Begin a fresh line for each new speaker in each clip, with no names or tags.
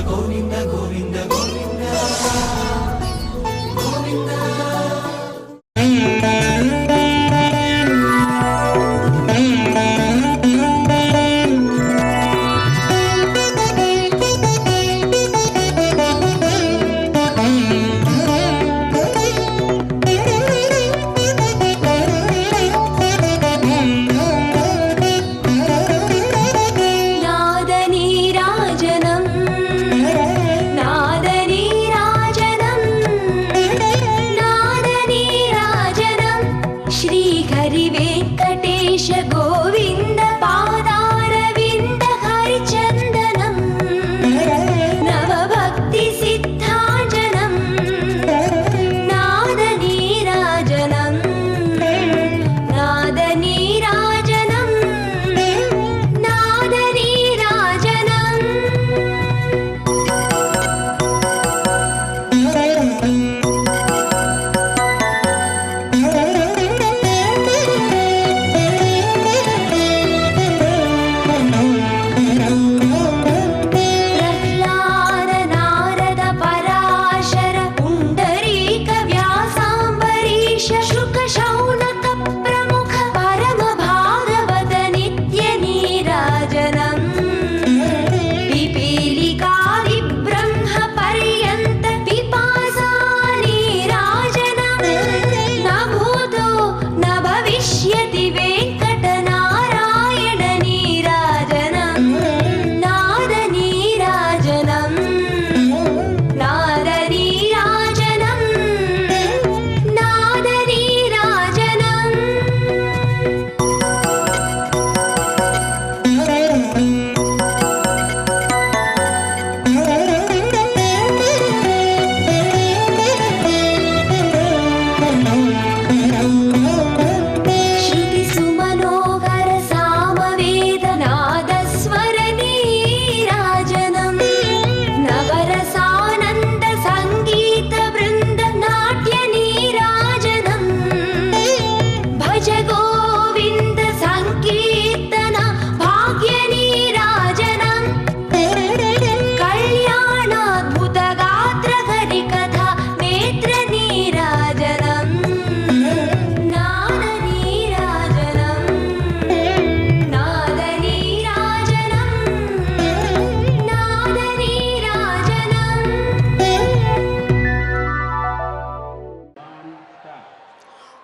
గోవింద గోవింద గోవింద గోవింద.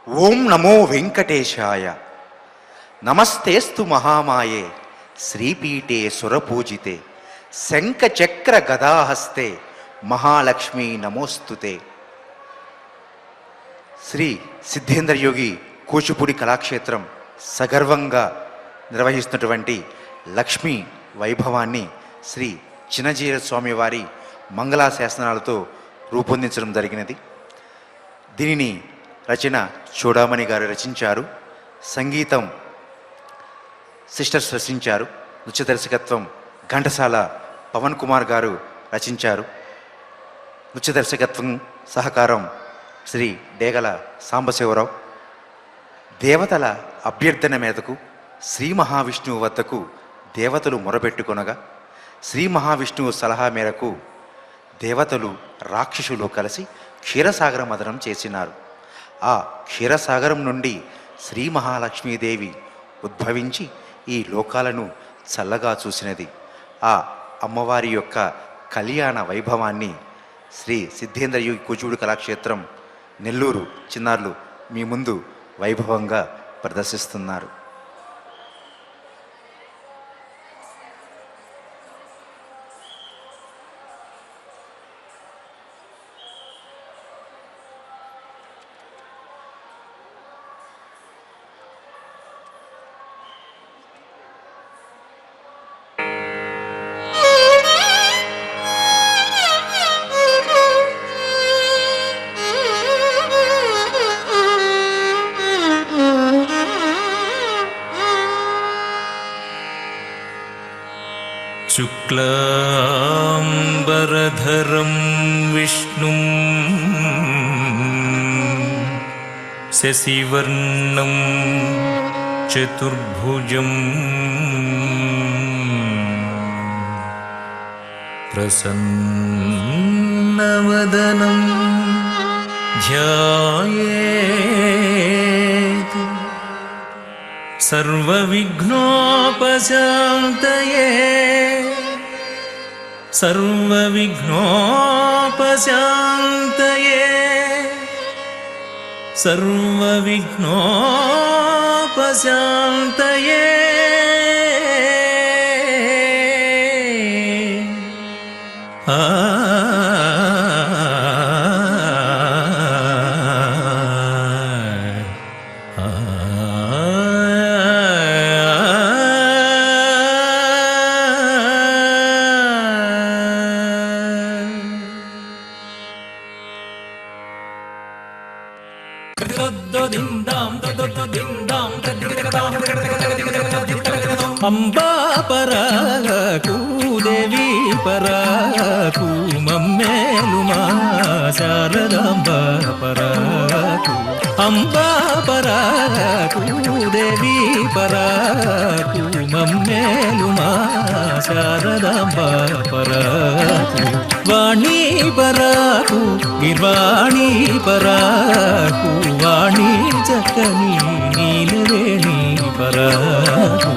ఓం నమో వెంకటేశాయ. నమస్తేస్తు మహామాయే శ్రీపీఠే సురపూజితే శంఖచక్ర గదాహస్తే మహాలక్ష్మీ నమోస్తుతే. శ్రీ సిద్ధేంద్ర యోగి కూచిపూడి కళాక్షేత్రం సగర్వంగా నిర్వహిస్తున్నటువంటి లక్ష్మీ వైభవాన్ని శ్రీ చిన్నజీర స్వామి వారి మంగళాశాసనాలతో రూపొందించడం జరిగినది. దీనిని రచన చూడామణి గారు రచించారు. సంగీతం సిస్టర్స్ రచించారు. నృత్య దర్శకత్వం ఘంటసాల పవన్ కుమార్ గారు రచించారు. నృత్య దర్శకత్వం సహకారం శ్రీ డేగల సాంబశివరావు. దేవతల అభ్యర్థన మీదకు శ్రీ మహావిష్ణువు వద్దకు దేవతలు మొరపెట్టుకొనగా శ్రీ మహావిష్ణువు సలహా మేరకు దేవతలు రాక్షసులు కలిసి క్షీరసాగర మదనం చేసినారు. ఆ క్షీరసాగరం నుండి శ్రీ మహాలక్ష్మీదేవి ఉద్భవించి ఈ లోకాలను చల్లగా చూసినది. ఆ అమ్మవారి యొక్క కళ్యాణ వైభవాన్ని శ్రీ సిద్ధేంద్ర యోగి కూచిపూడి కళాక్షేత్రం నెల్లూరు చిన్నారులు మీ ముందు వైభవంగా ప్రదర్శిస్తున్నారు.
शुक्लांबरधरं विष्णुं शशिवर्णं चतुर्भुजं प्रसन्नवदनं ध्यायेत् सर्वविघ्नोपशान्तये सर्वविघ्नोपशान्तये सर्वविघ्नोपशान्तये అంబా పరాకు దేవి పరాకు మమ్మేలుమా శారదాంబ పరాకు అంబా పరాకు దేవి పరాకు మమ్మేలుమా శారదాంబ పరాకు వాణి పరాకు గిర్వాణి పరాకు వాణి చక్కని నీలవేణి పరాకు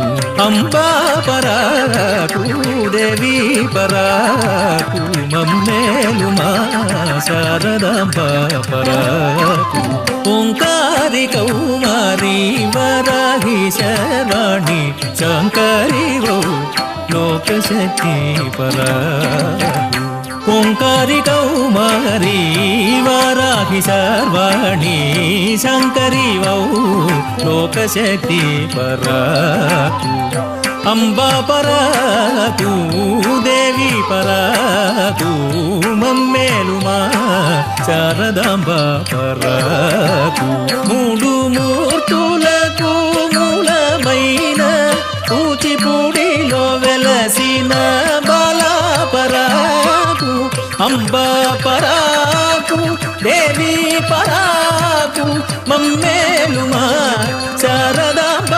అంబా పరాకు దేవి పరాకు మమ్మేలుమా శారదాంబ పరాకు ఓంకారి కౌమారి వరాహి శర్వాణి శంకరి లోకశక్తి పరాకు ఓంకారి కౌమారి వారాహి సర్వాణి శంకరి లోకశక్తి పరాకు అంబా పరాకు దేవి పరాకు మమ్మేలుమా శారదాంబ పరాకు మూడు మూర్తులకు మూలమైన కూచిపూడిలో వెలసిన బాలా పరాకు అంబా పరాకు దేవి పరాకు మమ్మేలుమా శారదాంబ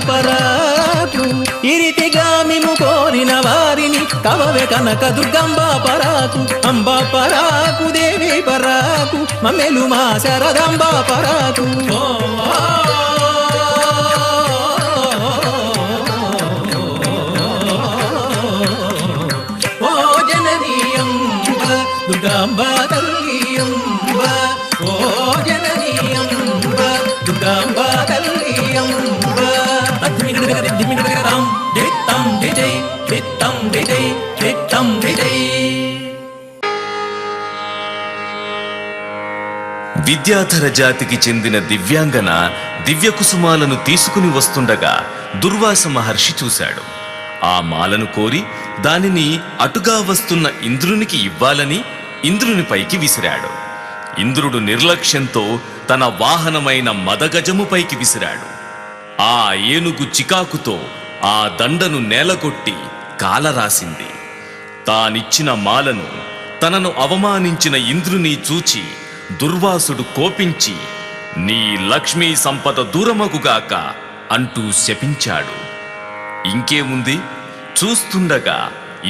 పరాకు ఇరితిగా మిము కోరిన వారిని కవవే కనక దుర్గంబ పరాకు అంబా పరాకు దేవి పరాకు మమ్మేలుమా శారదాంబ పరాకు దుర్గాంబ తల్లియంబ ఓ జననీయంబ దుర్గాంబ తల్లియంబ దిమిగడగదిమిగడగదాం దిత్తం దిజై దిత్తం దిజై దిత్తం దిజై.
విద్యాధర జాతికి చెందిన దివ్యాంగన దివ్యకుసుమాలను తీసుకుని వస్తుండగా దుర్వాస మహర్షి చూశాడు. ఆ మాలను కోరి దానిని అటుగా వస్తున్న ఇంద్రునికి ఇవ్వాలని ఇంద్రునిపైకి విసిరాడు. ఇంద్రుడు నిర్లక్ష్యంతో తన వాహనమైన మదగజముపైకి విసిరాడు. ఆ ఏనుగు చికాకుతో ఆ దండను నేలకొట్టి కాలరాసింది. తానిచ్చిన మాలను తనను అవమానించిన ఇంద్రుని చూచి దుర్వాసుడు కోపించి నీ లక్ష్మీ సంపద దూరమగుగాక అంటూ శపించాడు. ఇంకేముంది, చూస్తుండగా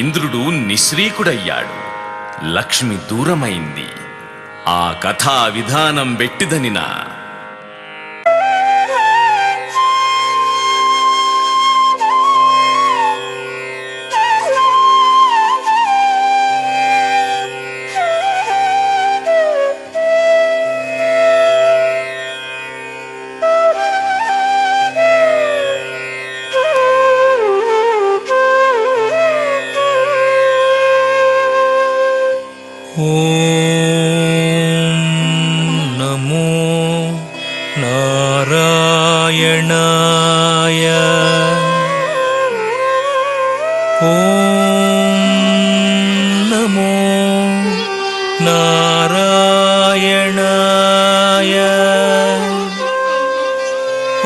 ఇంద్రుడు నిశ్రీకుడయ్యాడు. లక్ష్మి దూరమైంది. ఆ కథా విధానం వెట్టిదనినా
ఓం నమో నారాయణాయ. ఓం నమో నారాయణాయ.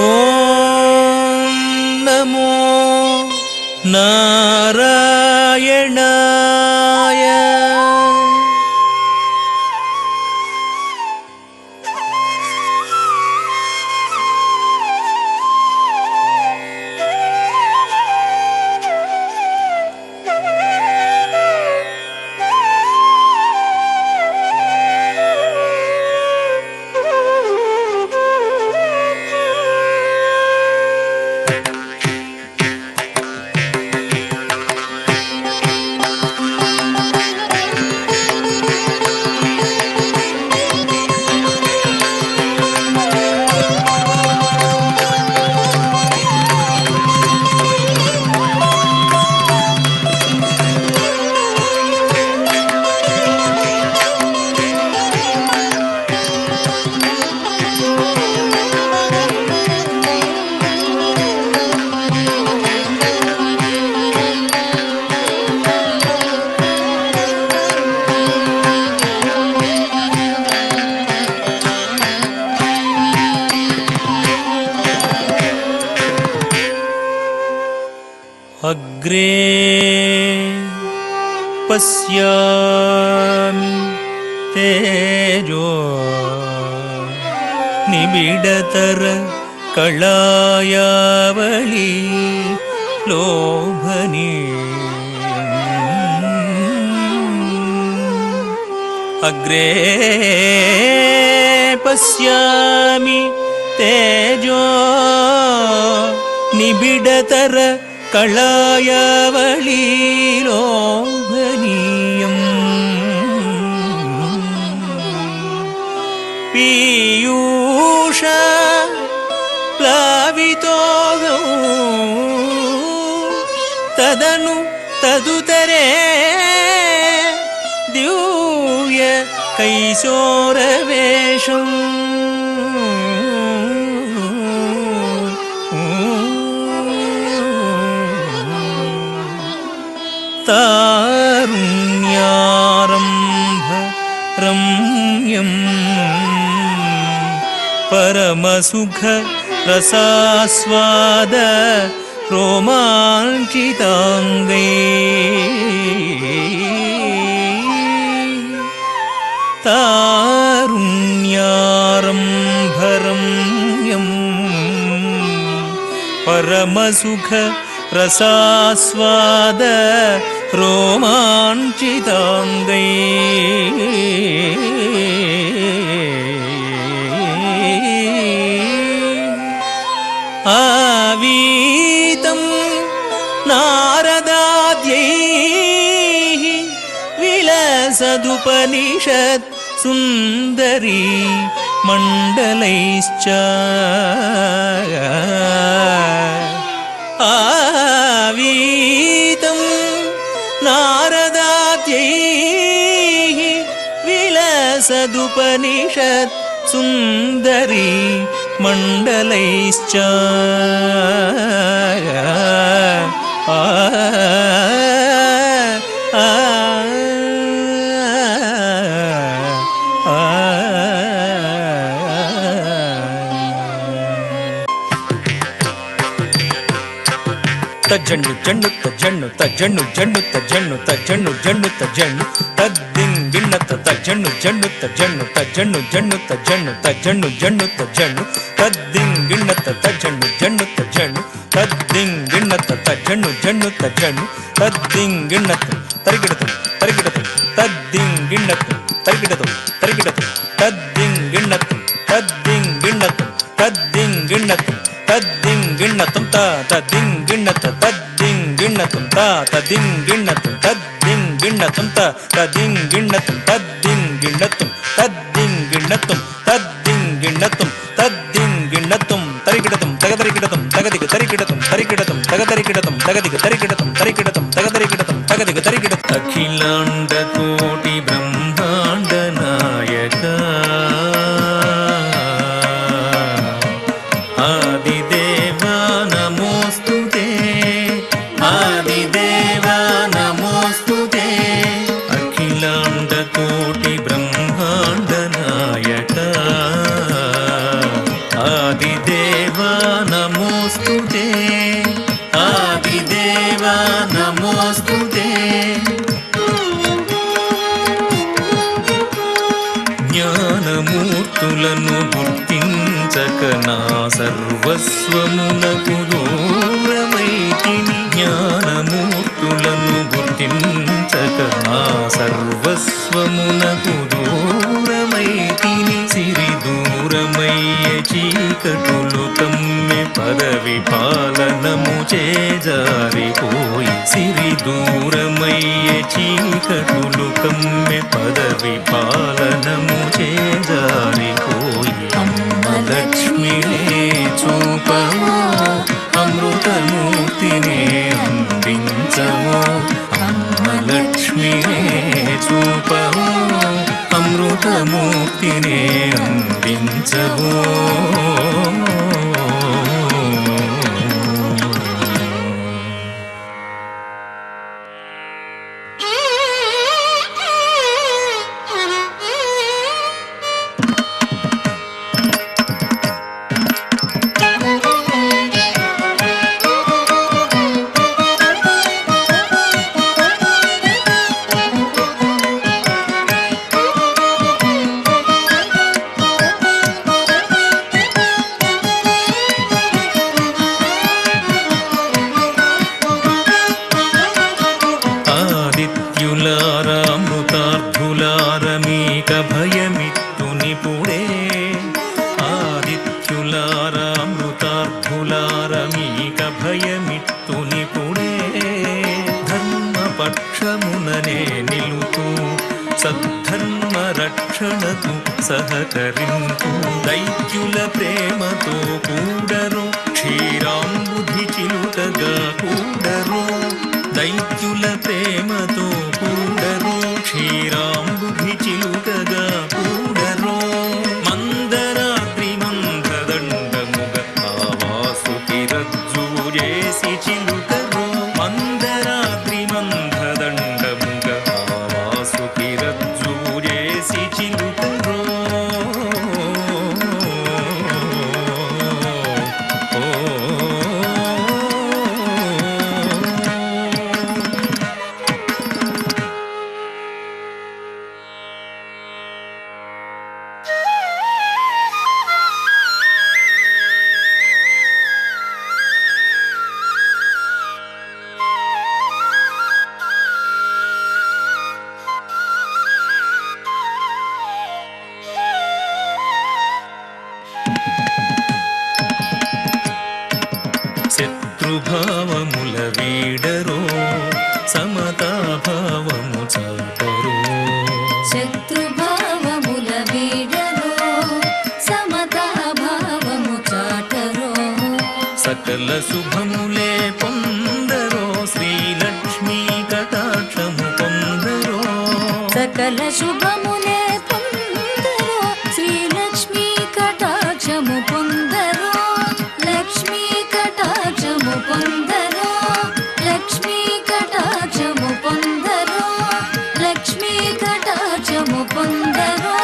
ఓం నమో నారాయణాయ. అగ్రే పశ్యామి తేజో నిబిడతర కళాయావళి లోభనీయం అగ్రే పశ్యామి తేజో నిబిడతర కళాయావళి లోభనీయం పీయూష ప్లావితోగౌ తదను తదుతరే దివ్య కైశోరవేషం తారుణ్యారంభ రమ్యం పరమసుఖ రసాస్వాద రోమాంచితాంగై తారుణ్యారంభరమ్యం పరమసుఖ రసాస్వాద రోమాంచితాంగై ఆవీతం నారదాద్యైః విలసదుపనిషత్ సుందరీ మండలైశ్చ ఆవీతం నారదాద్యైః విలసదుపనిషత్ సుందరీ మండలైశ్చ తజ్జన్ను జన్ను తజ్జన్ను తజ్జన్ను జన్ను తజ్జన్ను తజ్జన్ను జన్ను తజ్జన్ను తద్దింగిన్నత తజ్జన్ను జన్ను తజ్జన్ను తజ్జన్ను జన్ను తజ్జన్ను తజ్జన్ను జన్ను తజ్జన్ను తద్దింగిన్నత తజ్జన్ను జన్ను తజ్జన్ను తద్దింగిన్నత తజ్జన్ను జన్ను తజ్జన్ను తద్దింగిన్నత తరిగిడతం తరిగిడతం తద్దింగిన్నతం తరిగిడతం తరిగిడతం తద్దింగిన్నతం తద్దింగిన్నతం తద్దింగిన్నతం తద్దింగిన్నతం తద్దింగిన్నత తద్దింగిన్నతం తద్దింగిన్నతం తద్దింగిన్నతం తద్దింగిన్నతం తద్దింగిన్నతం తద్దింగిన్నతం తద్దింగిన్నతం తద్దింగిన్నతం తరిగిడతం తగదరిగిడతం తగదిగ తరిగిడతం తరిగిడతం తగదరిగిడతం తగదిగ తరిగిడతం తరిగిడతం తగదరిగిడతం తగదిగ తరిగిడతం అఖిలాండ కోటి బ్రహ్మాండ నాయక ఆదిదేవా నమోస్తుతే ఆదిదేవా నమోస్తుతే అఖిలాండ కోటి బ్రహ్మాండ నాయక ఆదిదేవా నమోస్తుతే ఆదిదేవా నమోస్తుతే జ్ఞానమూర్తులను గుర్తించక నా సర్వస్వమునకు దూరమైతిని జ్ఞానమూర్తులను గుర్తించక నా సర్వస్వమునకు దూరమైతిని సిరి దూరమయ్య చీకటులు కమ్మె పదవి పాలనము చేజారిపోయి సిరి దూరమయ్య చీకటులు కమ్మె పదవి పాలనము చేజారిపోయి అమ్మ లక్ష్మినే చూపవో అమృతమూర్తినే అందించవో అమ్మ లక్ష్మినే చూపవో అమృతమూర్తినే అందించవో
పక్షముననే నిలుతూ సద్ధర్మ రక్షణకు సహకరింపు దైత్యుల ప్రేమతో కూడరు క్షీరాంబుధి చిలుకగా కూడరు దైత్యుల ప్రేమతో కూడరు క్షీరాంబుధి చిలుకగా కూడరు మందరాద్రి మందదండముగ ఆవాసుకి రజ్జువు చేసి చిలుకరు మందరాద్రి మందదండముగ ఆవాసుకి రజ్జువు చేసి చిలుకరు శత్రుభావముల వీడరో సమతాభావము చాటరో
శత్రుభావముల వీడరో సమతాభావము చాటరో
సకల శుభములే పొందరో శ్రీలక్ష్మీ కటాక్షము పొందరో
సకల శుభములే పొందరో శ్రీలక్ష్మీ కటాక్షము పొందరో లక్ష్మీ కటాక్షము పొందరో లక్ష్మీ కటాక్షము పొందరో లక్ష్మీ కటాక్షము పొందరో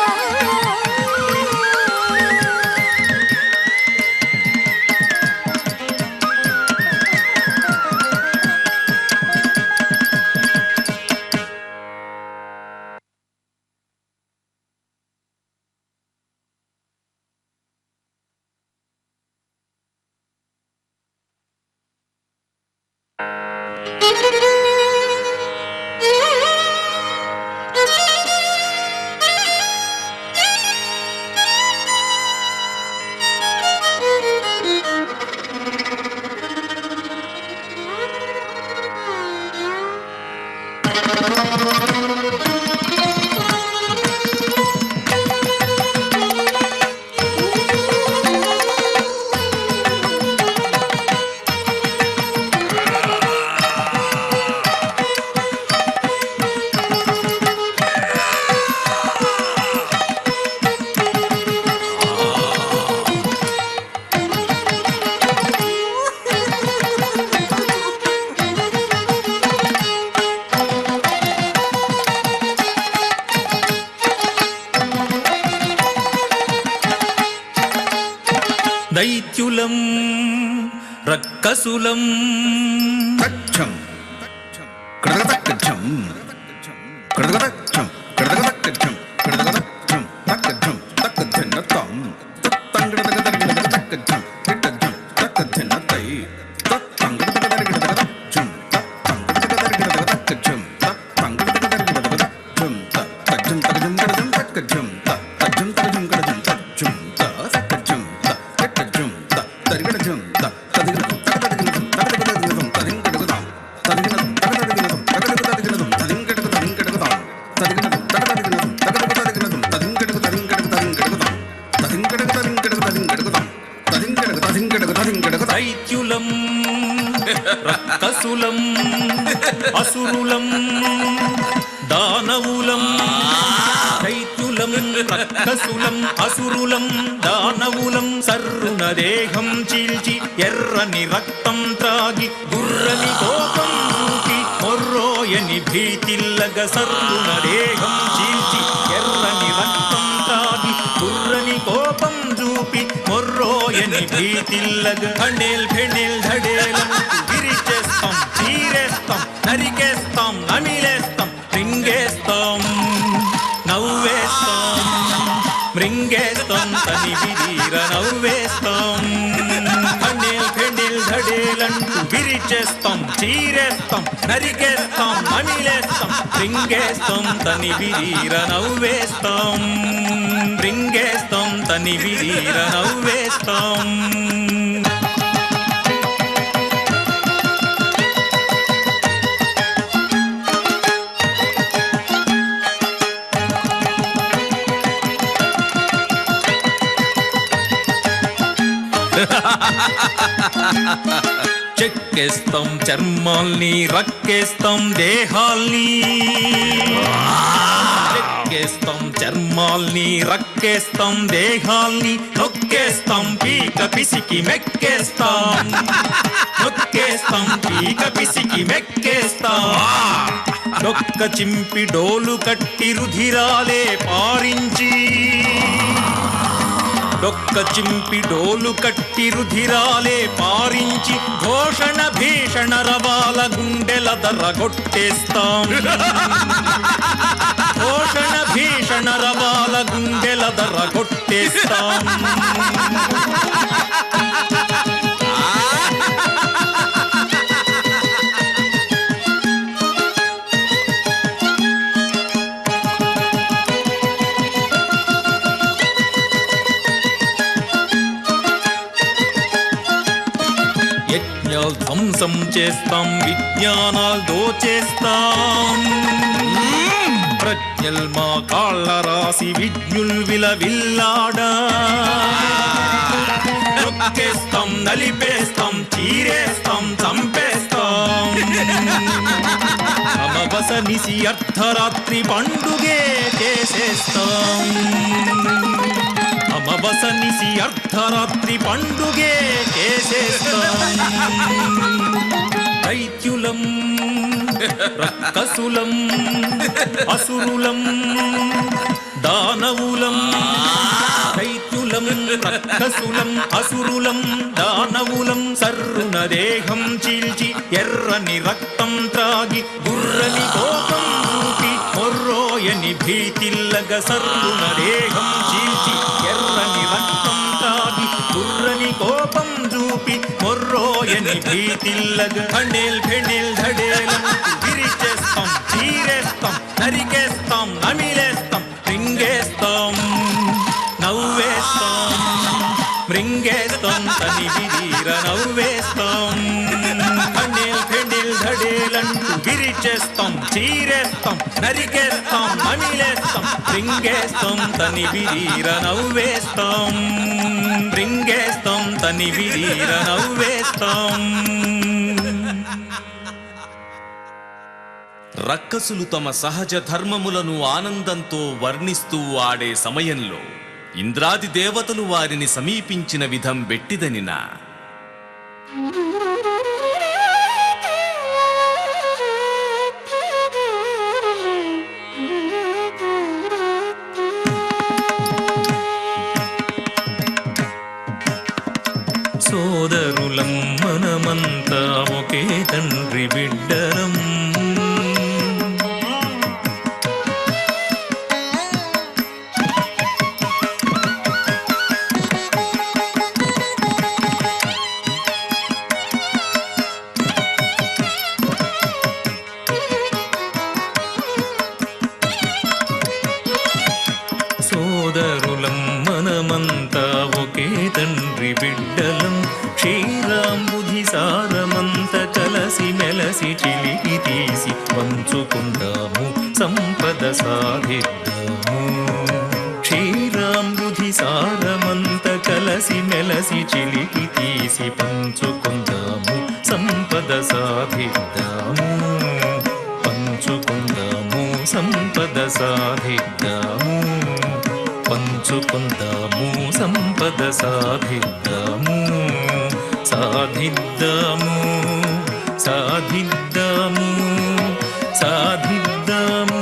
దైత్యులం రక్కసులం
తచ్చం కడగతక్కచ్చం కడగతక్కచ్చం కడగతక్కచ్చం కడగతక్కచ్చం తక్కచ్చం తక్కచ్చన్నతం తత్తంగడగదగదగదక్కచ్చం తిట్టచ్చం తక్కచ్చన్నతై తత్తంగడగదగదగదక్కచ్చం తత్తంగడగదగదగదక్కచ్చం తత్తంగడగదగదగదక్కచ్చం తక్కచ్చం తక్కచ్చం కడజం తక్కచ్చం తక్కచ్చం తక్కచ్చం కడజం తచ్చం తక్కచ్చం తక్కచ్చం తరిగడజం తదిగడజం తగదగదగదం తగదగదగదం తదింగడగదం తదిగడజం తగదగదగదం తగదగదగదం తదింగడగదం తదిగడజం తగదగదగదం తగదగదగదం తదింగడగదగదం తదింగడగదగదం తదింగడగదగదం
దైత్యులం రక్కసులం అసురులం దానవులం దైత్యులం రక్కసులం అసురులం దానవులం సర్రున దేహం చీల్చి ఎర్రని రక్తం త్రాగి గుర్రని కోపం చూపి మొర్రోయని భీతిల్లగ సర్రున దేహం చీల్చి ఎర్రని రక్తం త్రాగి గుర్రని కోపం చూపి మొర్రోయని భీతిల్లగ ఫెణేల్ ఫెణేల్ ధడేలం విరిచేస్తాం చీరేస్తాం నరికేస్తాం నమిలేస్తాం రింగేస్తాం నవ్వేస్తాం మృంగేస్తాం తని విరీర నవ్వేస్తాం ఫెణేల్ ఫెణేల్ ధడేలంటూ విరిచేస్తాం చీరేస్తాం నరికేస్తాం నమిలేస్తాం రింగేస్తాం తని విరీర నవ్వేస్తాం రింగేస్తాం తని విరీర నవ్వేస్తాం
చెక్కేస్తాం చర్మాల్ని, రక్కేస్తాం దేహాల్ని. చెక్కేస్తాం చర్మాల్ని, రక్కేస్తాం దేహాల్ని, నొక్కేస్తాం పీక పిసికి మెక్కేస్తాం. నొక్కేస్తాం పీక పిసికి మెక్కేస్తాం. డొక్క చింపి డోలు కట్టి రుధిరాలే పారించి. డొక్క చింపి డోలు కట్టి రుధిరాలే పారించి, ఘోషణ భీషణ రవాల గుండెల దర్రగొట్టేస్తాం. ఘోషణ భీషణ రవాల గుండెల దర్రగొట్టేస్తాం. యజ్ఞాలు ధ్వంసం చేస్తాం, విజ్ఞానాలు దోచేస్తాం. ప్రజ్ఞల్ మా కాళ్ళ రాసి విజ్ఞుల్ విలవిల్లాడా. నొక్కేస్తాం, నలిపేస్తాం, చీరేస్తాం, చంపేస్తాం. అమవస నిసి అర్ధరాత్రి పండుగే చేసేస్తాం. అమవస నిసి అర్ధరాత్రి పండుగే చేసేస్తాం. దైత్యులం, రక్కసులం, అసురులం, దానవులం. దైత్యులం, రక్కసులం, అసురులం, దానవులం. సర్రున దేహం చీల్చి ఎర్రని రక్తం త్రాగి, గుర్రని కోపం చూపి మొర్రోయని భీతిల్లగ. సర్రున దేహం చీల్చి ఎర్రని రక్తం త్రాగి, గుర్రని కోపం చూపి మొర్రోయని భీతిల్లగ. ఫండేల్ ఫెండేల్ ధడేలం విరిచేస్తాం, చీరేస్తాం, నరికేస్తాం, నమిలేస్తాం, రింగేస్తాం, నవ్వేస్తాం. మృంగేస్తాం, తని విదీర నవ్వేస్తాం. ఫండేల్ ఫెండేల్ ధడేలంటూ విరిచేస్తాం, చీరేస్తాం, నరికేస్తాం, నమిలేస్తాం, రింగేస్తాం, తని విదీర నవ్వేస్తాం. రింగేస్తాం, తని విదీర నవ్వేస్తాం. రక్కసులు తమ సహజ ధర్మములను ఆనందంతో వర్ణిస్తూ ఆడే సమయంలో ఇంద్రాది దేవతలు వారిని సమీపించిన విధం బెట్టిదనినా. సోదరులం మనమంతా ఒకే తండ్రి బిడ్డలం. సోదరులం మనమంతా ఒకే తండ్రి బిడ్డలం. క్షీరాంబుధి సారమంత కలసి మెలసి చిలికి తీసి పంచుకుందాము, సంపద సాధిద్దాము. క్షీరాంబుధి సారమంత కలసి మెలసి చిలికి తీసి పంచుకుందాము, సంపద సాధిద్దాము. పంచుకుందాము, సంపద సాధిద్దాము. పంచుకుందాము, సంపద సాధిద్దాము. సాధిద్దాము, సాధిద్దాము, సాధిద్దాము.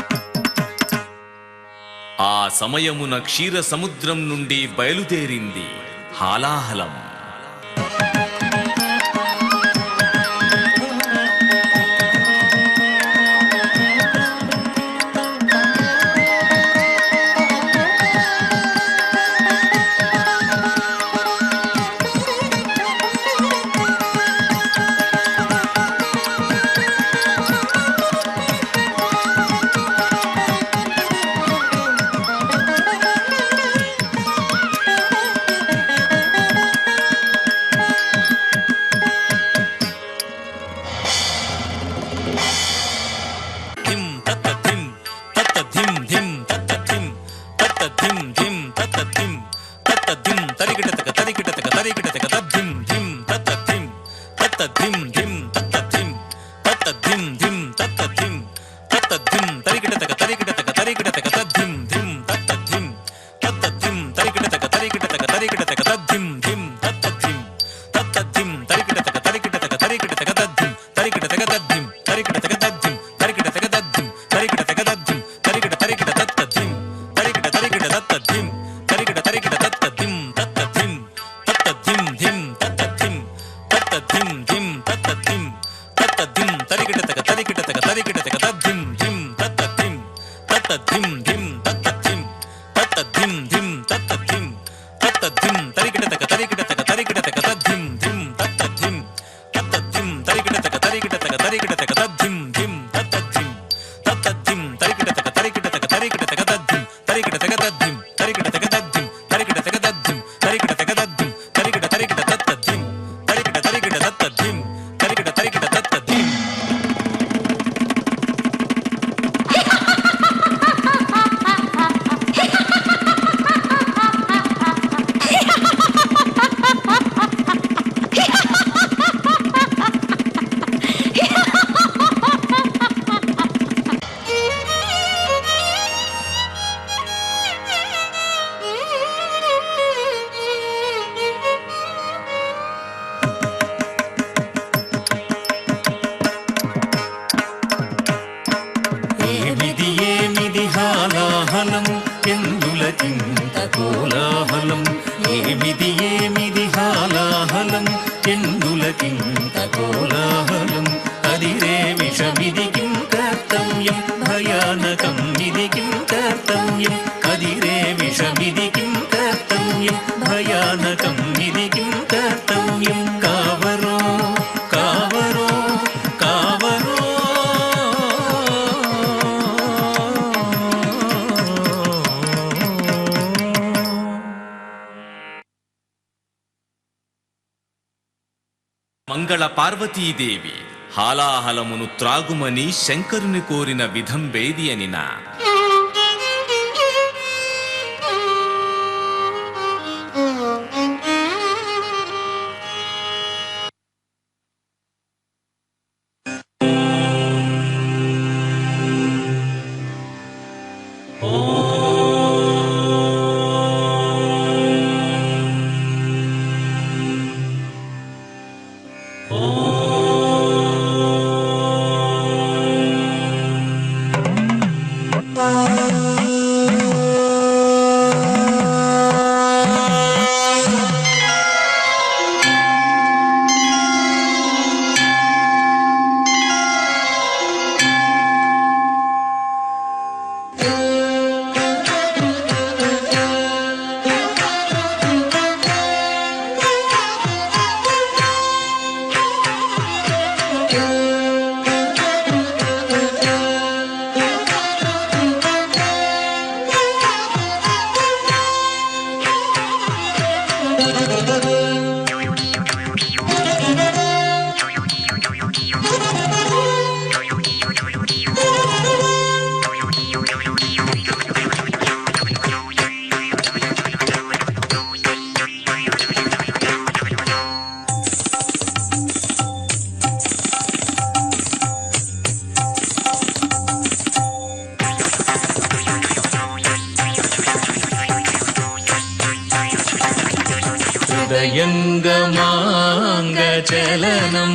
సమయమున క్షీర సముద్రం నుండి బయలుదేరింది హాలాహలం.
ఎందులకింత కోలాహలం ఏమిది హాలాహలం ఎందులకింత కోలాహలం అదిరే విషమిది కిం కర్తవ్యం భయానకం ఇది కిం కర్తవ్యం అదిరే విషమిది కిం కర్తవ్యం భయానకం ఇది కిం కర్తవ్యం కావరో కావరో కావరో
మంగళ పార్వతీదేవి హాలాహలమును త్రాగుమని శంకరుని కోరిన విధం వేది అనినా.
హృదయంగమాంగచలనం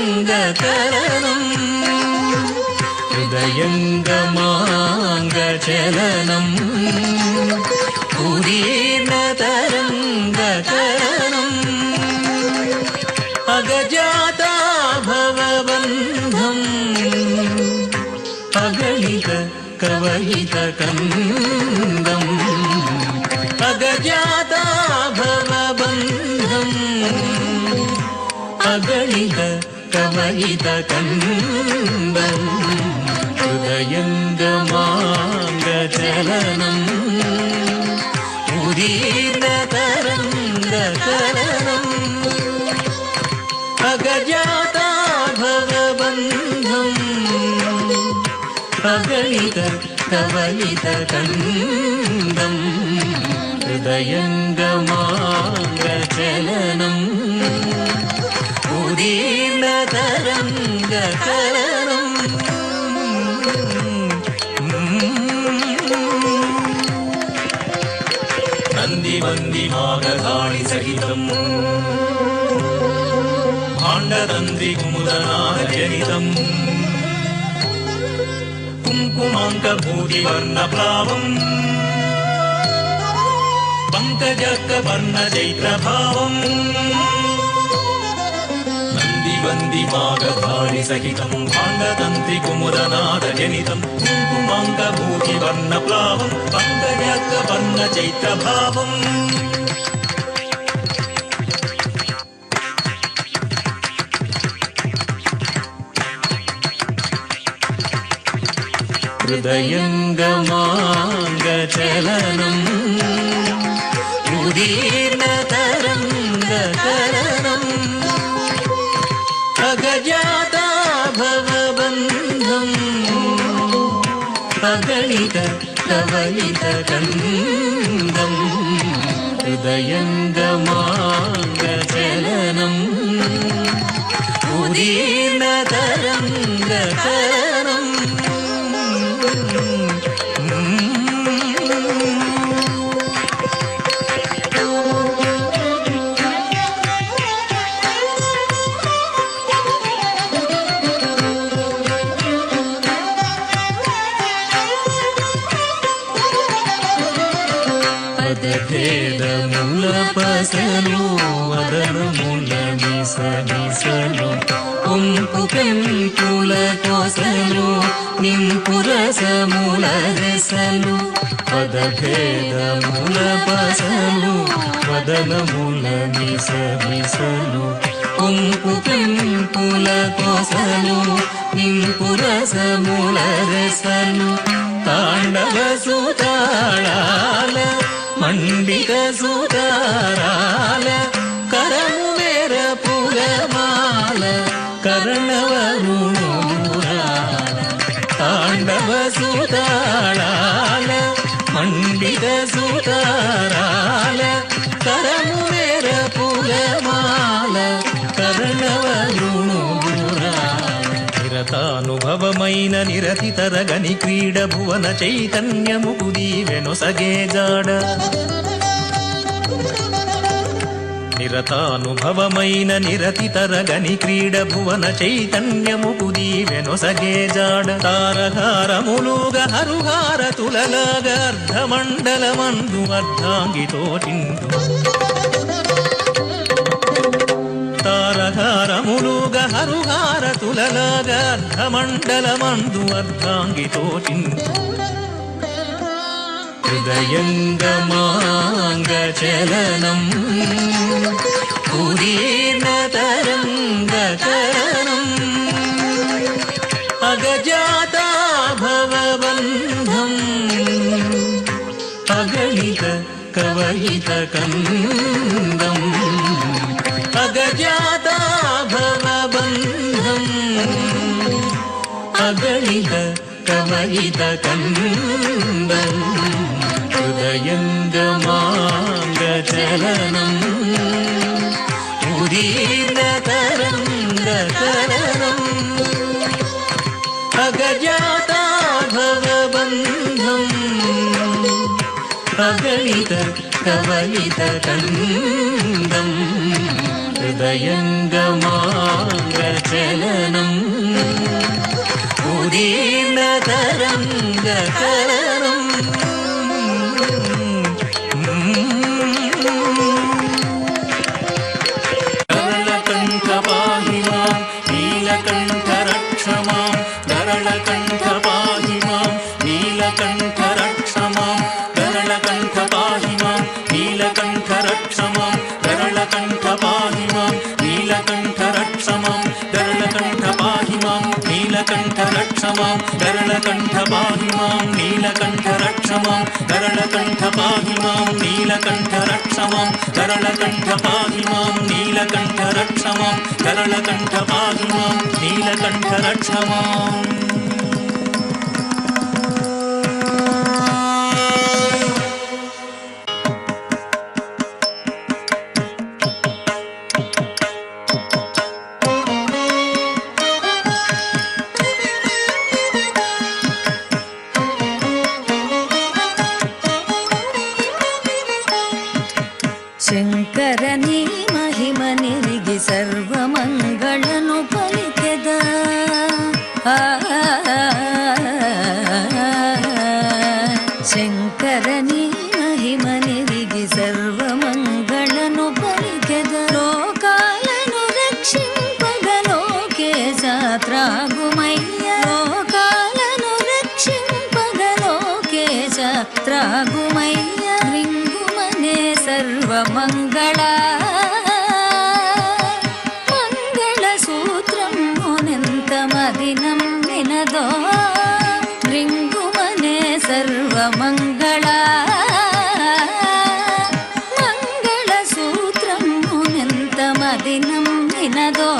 ఉదీర్ణతరంగకరణం హృదయ हृदयङ्गमाङ्गचलनम् उदीर्णतरङ्गकरणम् अगजाता भवबन्धम् अगणित कवयितकन्दम् अगजाता भवबन्धम् अगणित कवयितकन्दम् हृदयङ्गमाङ्गचलनम् उदीर्णतरङ्गकरणम् अगजाता भवबन्धम् अगणित कवयितकन्दम् हृदयङ्गमाङ्गचलनम् उदीर्णतरङ्गकरणम्
नन्दिवन्दिमागधाणि सहितम् भाण्डतन्त्रिकुमुदनादजनितम् कुङ्कुमाङ्कभूतिवर्णप्लावम् पङ्कजकवर्णचैत्रभावम् नन्दिवन्दिमागधाणि सहितम् भाण्डतन्त्रिकुमुदनादजनितम् कुङ्कुमाङ्कभूतिवर्णप्लावम् पङ्कजकवर्णचैत्रभावम्
हृदयङ्गमाङ्गचलनम् उदीर्णतरङ्गकरणम् अगजाता भवबन्धम् अगणित कवयितकन्दम् हृदयङ्गमाङ्गचलनम् उदीर्णतरङ्गकरणम् పదభేదములపసలు వదనముల మిసలు కుంకు పెంపుల కొసలు నింపురసముల రెసలు పదభేదములపసలు వదనముల మిసలు కుంకు పెంపుల కొసలు నింపురసముల రెసలు తాండవ సుతాళాల మండిత సుతారాల కరము మేర పులమాల కర్ణవరుణూరాల తాండవ సుతాళాల మండిత సుతారాల కరము మేర పులమాల కర్ణవరుణూరాల నిరతానుభవమైన నిరతితరగని క్రీడ భువన చైతన్యము కుదీవెనొసగే జాడ నిరతానుభవమైన నిరతితరగని క్రీడ భువన చైతన్యము కుదీవెనొసగే జాడ తారహారములుగ హరుహారతులలాగ అర్ధమండలమందు అర్ధాంగితోటిందు తారహారములుగ హరుహారతులలాగ అర్ధమండలమందు అర్ధాంగితోటిందు హృదయంగమాంగచలనం ఉదీర్ణతరంగకరణం అగజాతా భవబంధం అగణిత కవయితకందం అగజాతా భవబంధం అగణిత కవయితకందం హృదయంగమాంగచలనం ఉదీర్ణతరంగకరణం అగజాతా భవబంధం అగణిత కవయితకందం హృదయంగమాంగచలనం ఉదీర్ణత దిగకరణం గరళకంఠ పాహి మాం నీలకంఠ రక్ష మాం గరళకంఠ పాహి మాం నీలకంఠ రక్ష మాం గరళకంఠ పాహి మాం నీలకంఠ రక్ష మాం గరళకంఠ పాహి మాం నీలకంఠ రక్ష మాం గరళకంఠ పాహి మాం నీలకంఠ రక్ష మాం గరళకంఠ పాహి మాం నీలకంఠ రక్ష మాం గరళకంఠ పాహి మాం నీలకంఠ రక్ష మాం గరళకంఠ పాహి మాం నీలకంఠ రక్ష మాం గరళకంఠ పాహి మాం నీలకంఠ రక్ష మాం
శంకరని మహిమ నిరిగి సర్వమంగళను పలికెద శంకరని మహిమ నిరిగి సర్వమంగళను పలికెద లోకాలను రక్షింపగలోకేశ త్రాగుమయ్య లోకాలను రక్షింపగలోకేశ త్రాగుమయ్య రింగుమనే సర్వమంగళ మంగళసూత్రం మునెంత మదినం వినదో రింగుమనే సర్వమంగళ మంగళసూత్రం మునెంత మదినం వినదో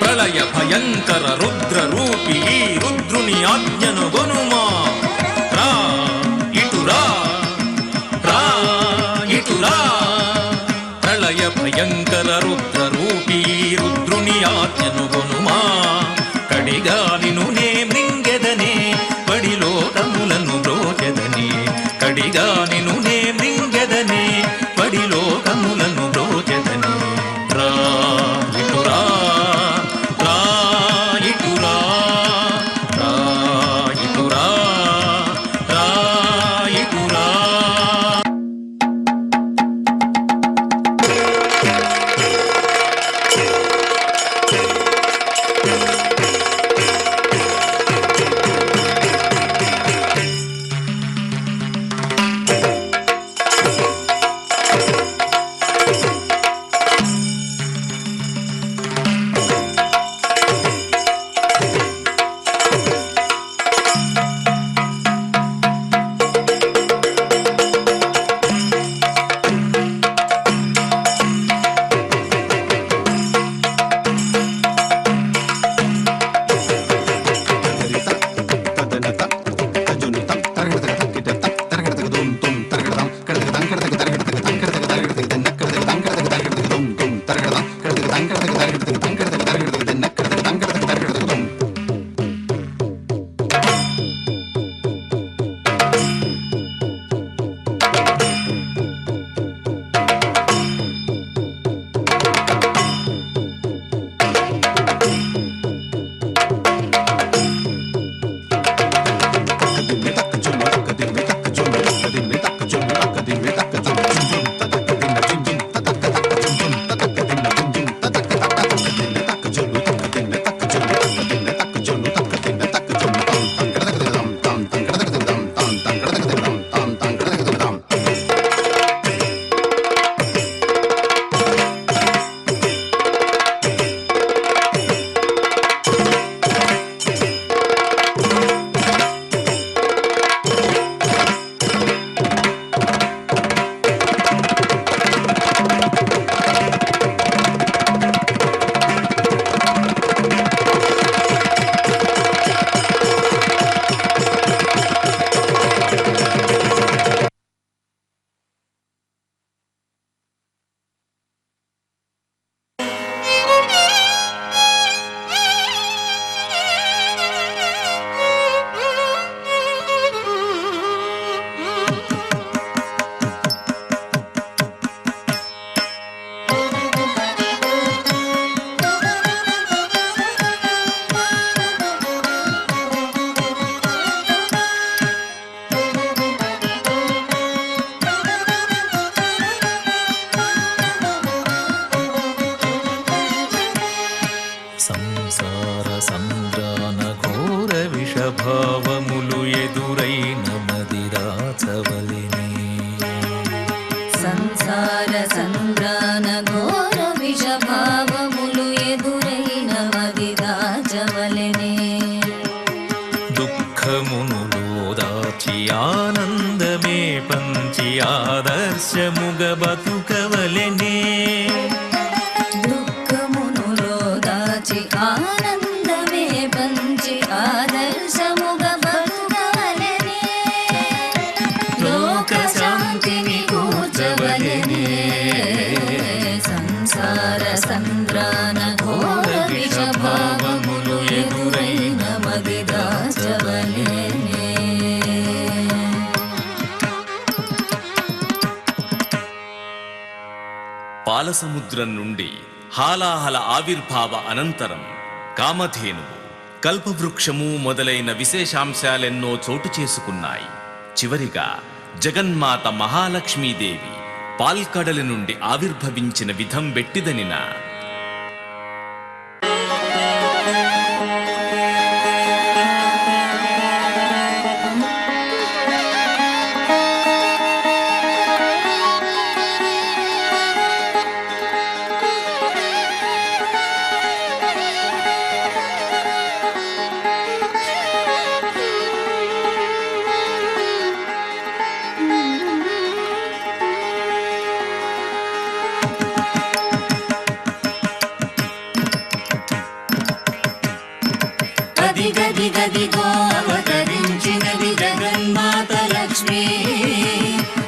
ప్రళయ భయంకర రుద్ర రూపి ఈ రుద్రుని ఆజ్ఞను గొనుమా రా ఇటురా రా ఇటురా ప్రళయ భయంకర రుద్ర రూపి ఈ రుద్రుని ఆజ్ఞను గొనుమా కడిగా నిను నే మృంగెదనే పడిలోకములను బ్రోచెదనే కడిగా నిను నే మృంగెదనే పడిలోకములను బ్రోచెదనే రా ఇటురా రా ఇటురా రా ఇటురా రా ఇటురా పాలసముద్రం నుండి హాలాహల ఆవిర్భావ అనంతరం కామధేనువు, కల్పవృక్షము మొదలైన విశేషాంశాలెన్నో చోటు చేసుకున్నాయి. చివరిగా జగన్మాత మహాలక్ష్మీదేవి పాల్కడలి నుండి ఆవిర్భవించిన విధం వెట్టిదనిన
గదిగదిగో అవతరించినది జగన్మాత లక్ష్మి.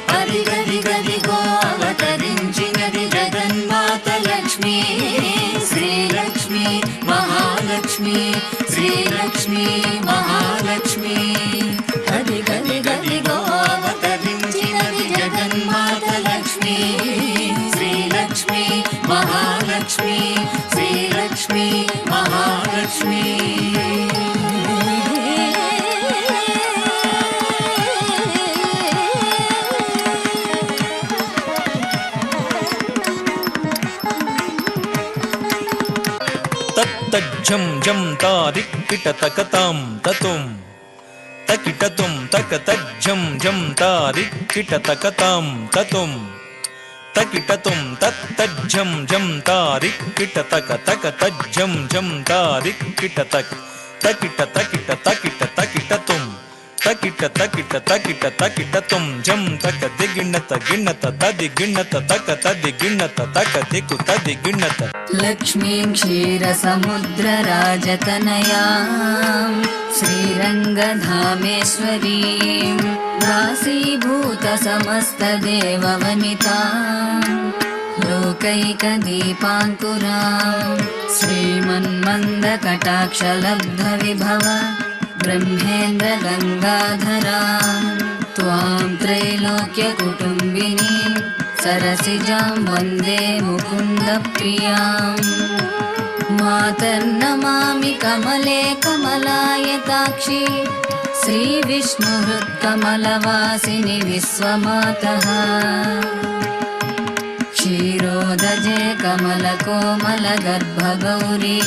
గదిగదిగో అవతరించినది జగన్మాత లక్ష్మి. శ్రీలక్ష్మి మహాలక్ష్మి, శ్రీలక్ష్మి మహాలక్ష్మి. గదిగదిగో అవతరించినది జగన్మాత లక్ష్మి. శ్రీలక్ష్మి మహాలక్ష్మి, శ్రీలక్ష్మి మహాలక్ష్మి.
తజ్జం జం తారిక్కిట తకతాం తతుం తకిటతుం తక తజ్జం జం తారిక్కిట తకతాం తతుం తకిటతుం తజ్జం జం తారిక్కిట తక తక తజ్జం జం తారిక్కిట తక తకిట తకిట తకిట తకిటతుం తకిట తకిట తకిట తకిటతుం జం తక దిగిణత గిణత తది గిణత తక తది గిణత తక దికు తది గిణత.
లక్ష్మీం క్షీరసముద్రరాజతనయాం శ్రీరంగధామేశ్వరీం దాసీభూత సమస్తదేవవనితాం లోకైకదీపాంకురాం శ్రీమన్మందకటాక్షలబ్ధవిభవ ब्रह्मेन्द्रगङ्गाधरां त्वां त्रैलोक्यकुटुम्बिनीं सरसिजां वन्दे मुकुन्दप्रियाम् मातर्नमामि कमले कमलायताक्षी श्रीविष्णुहृत्कमलवासिनि विश्वमातः क्षीरोदजे कमलकोमलगर्भगौरी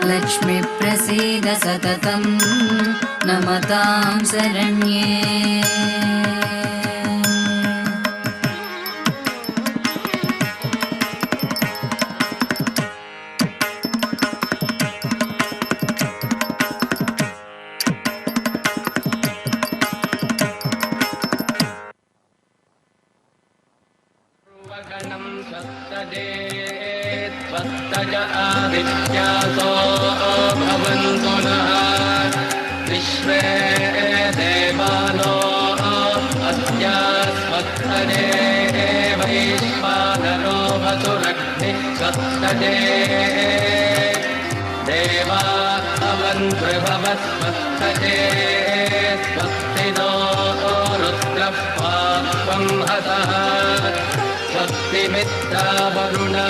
लक्ष्मी प्रसीद सततं नमतां शरण्ये.
आदित्यासो भवन्तु नः विश्वे देवानो अस्यास्मत्तरे वैश्वानरो वसुरग्निः स्वस्तजे देवा अवन्त्रिभवस्वस्तजे स्वस्ति नो रुद्रः पार्श्वं हसः स्वस्ति मित्रा वरुणा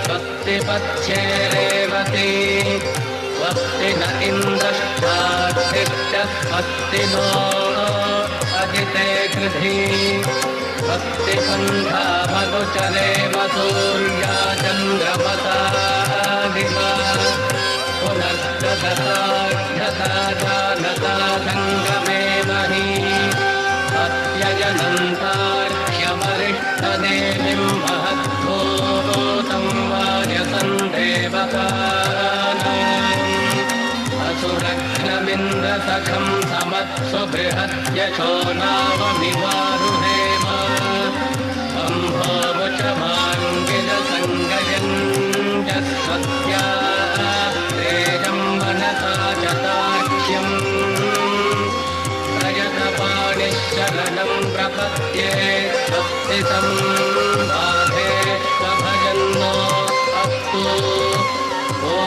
स्वस्ति पच्छे रेवती स्वस्ति न इन्द्रश्चाग्निश्च स्वस्ति नो अजिते कृधि स्वस्ति सन्ध्या मनुचरे सूर्या चन्द्रमसा दिवा पुनश्चदसाढ्यता जानता सङ्गमे मही अत्यजनन्तार्क्ष्यमरिष्टदेवीं महद्भूतं वार्यसन्देवतानाम् असुरघ्नमिन्द्रसखं समत्सु बृहद्यशो नाममिवारुहेम सम्भोमुचमाङ्गिलसङ्गयन् जस्वत्या तेजं मनसा चताक्ष्यम् शरणं प्रपद्ये स्वस्ति संबाधे स्वभजन्नो अस्तु ॐ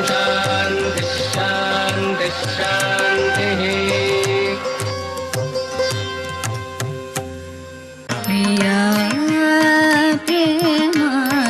शान्तिः शान्तिः शान्तिः.
प्रिया प्रेमानन्दे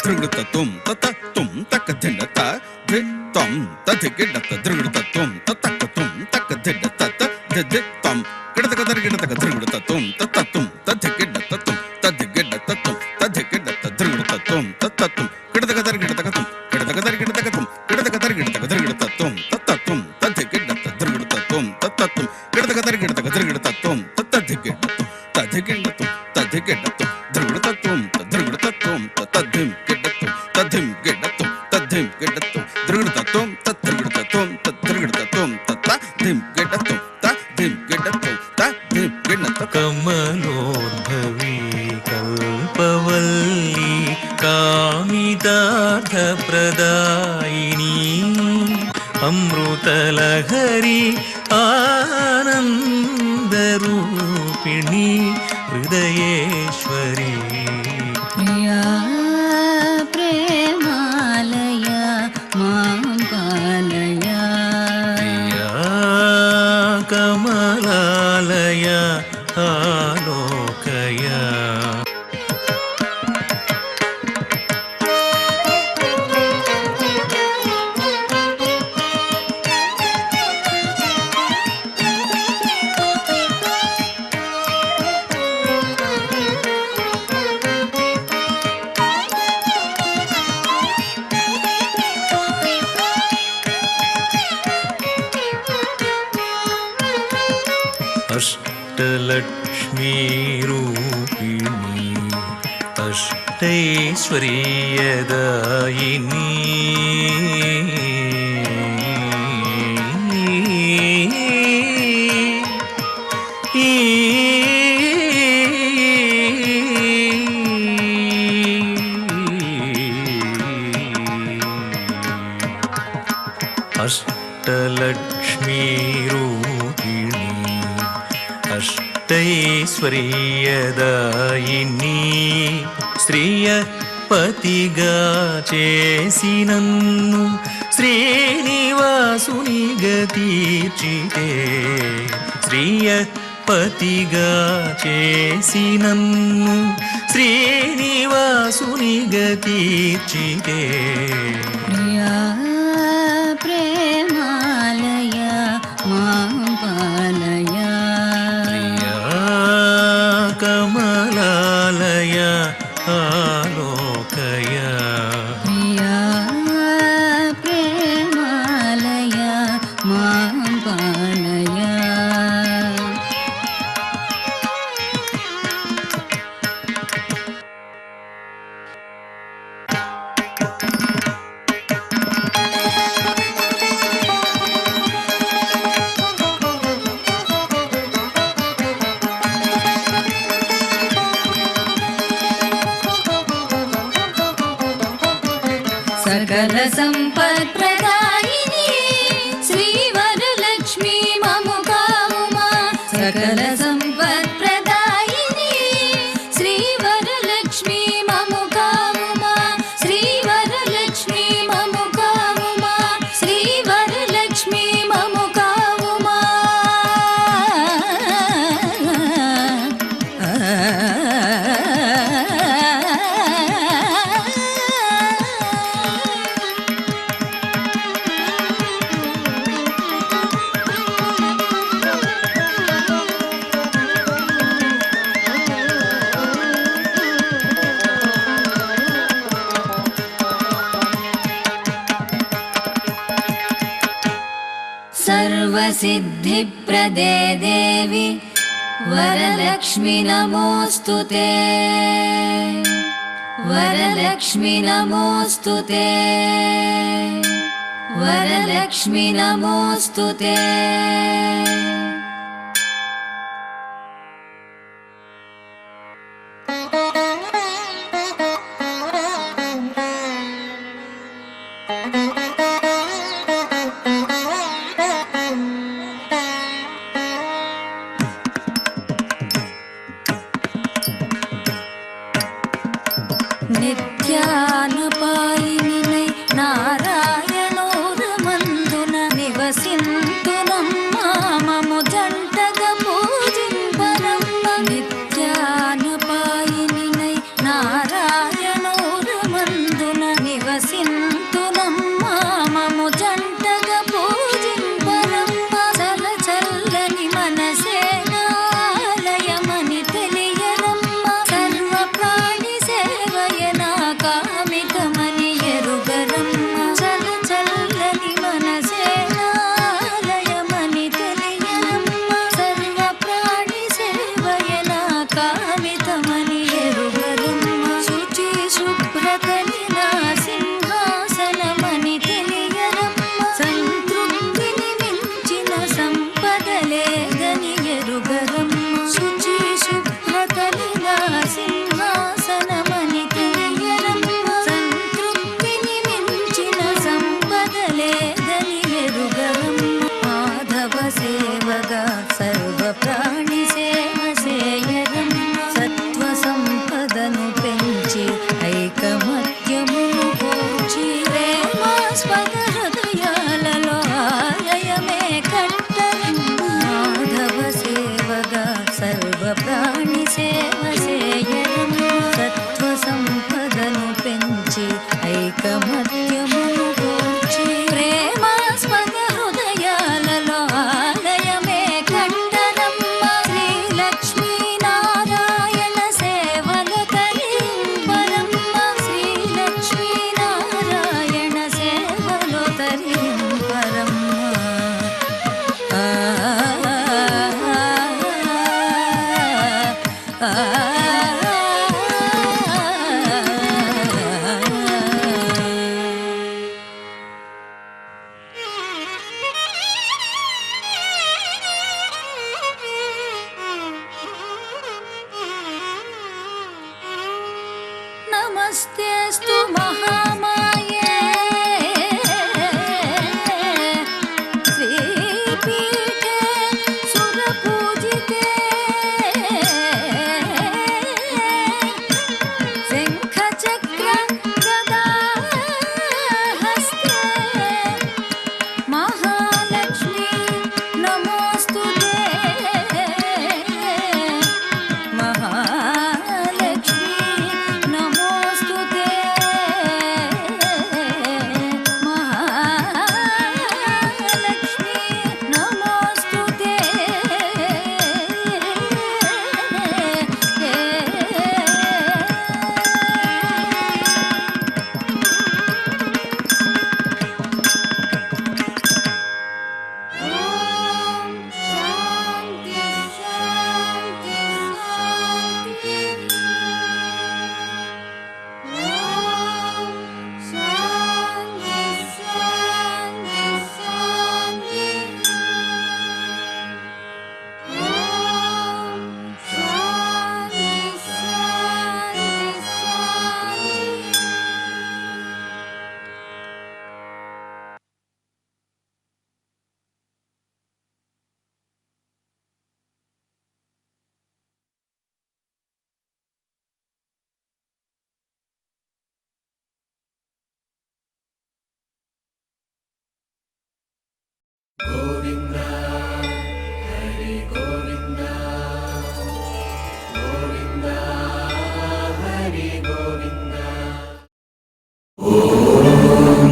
ధృగృతత్వం తత్తం తక్కధిండత ధిత్తం తధిగిడత ధృగృతత్వం తత్తక్కత్వం తక్కధిండత ధిత్తం గిడతక ధృగృతత్వం తత్తత్వం తధిగిడతత్వం తధిగిడతత్వం తధిగిడత ధృగృతత్వం తత్తత్వం గిడతక ధృగృతకత్వం గిడతక ధృగృతత్వం తత్తత్వం తధిగిడత ధృగృతత్వం తత్తత్వం గిడతక ధృగృతత్వం తత్తధిగిడతత్వం తధిగిడతత్వం తధిగిడతత్వం ధృగృతత్వం ధృగృతత్వం తద్ధిం గిడతత్వం తద్ధిం గిడతత్వం తద్ధిం గిడతత్వం ధృగృతత్వం తద్ధృగృతత్వం తద్ధృగృతత్వం తద్ధిం గిడతత్వం తద్ధిం గిడతత్వం తద్ధిం గిడతత్వం
కమలోద్భవీ కల్పవల్లి కామితార్థప్రదాయిని అమృతలహరి ఆనందరూపిణి హృదయేశ్వరి
ప్రియా ప్రేమాలయ మాం పాలయ
ప్రియా కమలాలయ ఆలోకయ అష్టలక్ష్మీరూపిణి అష్టైశ్వర్యదాయిని అష్టలక్ష్మీరూపిణి అష్టైశ్వర్యదాయిని శ్రీయ పతిగా చేసి నన్ను శ్రీనివాసునిగా తీర్చితే శ్రీయ పతిగా చేసి నన్ను శ్రీనివాసునిగా తీర్చితే
ప్రియా ప్రేమాలయ మాం పాలయ
ప్రియా కమలాలయ ఆలోకయ
ప్రియా ప్రేమాలయ మాం పాలయ సకల సంపత్ప్రదాయిని శ్రీవరలక్ష్మీ మము కావుమా సకల సంపత్ప్రదాయిని శ్రీవరలక్ష్మీ మము కావుమా శ్రీవరలక్ష్మీ మము కావుమా శ్రీవరలక్ష్మీ మము కావుమా सर्वसिद्धिप्रदे देवी वरलक्ष्मी नमोऽस्तुते वरलक्ष्मी नमोऽस्तुते वरलक्ष्मी नमोऽस्तुते నిత్యానపాయినినై నారాయణోరమందున నివసింతునమ్మ మము జంటగా పూజింపరమ్మ నిత్యానపాయినినై నారాయణోరమందున नमस्तेऽस्तु महामाये श्रीपीठे सुरपूजिते शङ्खचक्र गदाहस्ते महालक्ष्मी नमोऽस्तु ते महालक्ष्मी नमोऽस्तु ते महालक्ष्मी नमोऽस्तु ते शान्ति शान्ति शान्ति शान्ति शान्ति शान्ति शान्ति शान्ति शान्ति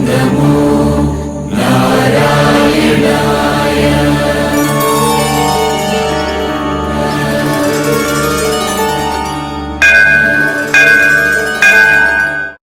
నమో